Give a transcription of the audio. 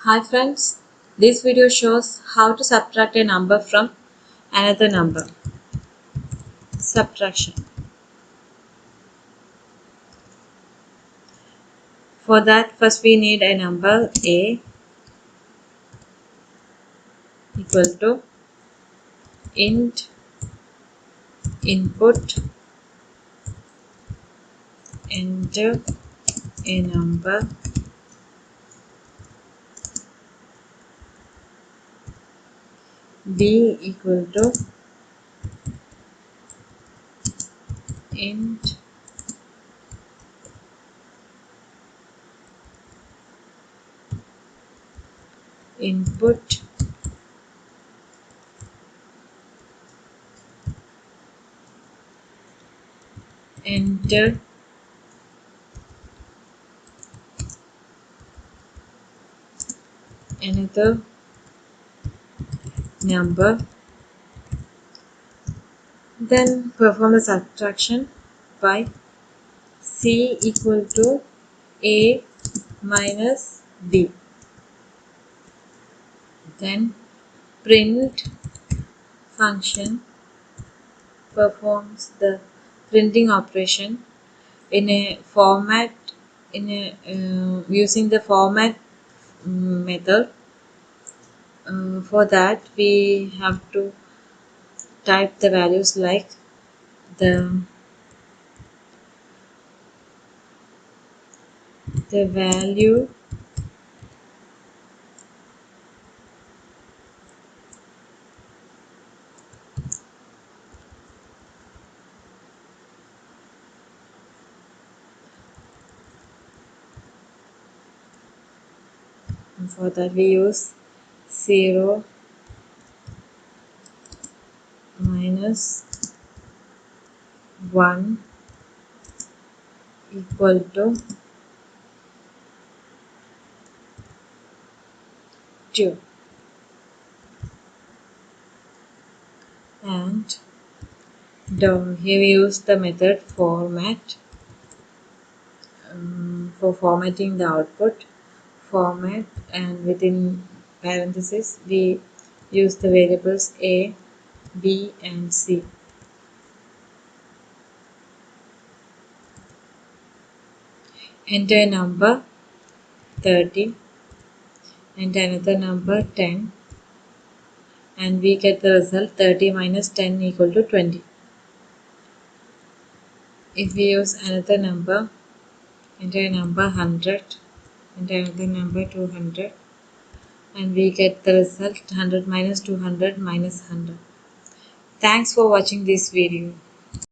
Hi friends, this video shows how to subtract a number from another number. Subtraction. For that, first we need a number a equal to int input enter a number b equal to int input enter another number. Then perform the subtraction by c equal to a minus b. Then print function performs the printing operation in a format using the format method. For that we have to type the values like the value and for that we use 0 minus 1 equal to 2 and here we use the method format for formatting the output format, and within parentheses we use the variables a, b and c. Enter a number 30 and another number 10 and we get the result 30 minus 10 equal to 20. If we use another number, enter a number 100 and another number 200 and we get the result 100 minus 200 minus 100. Thanks for watching this video.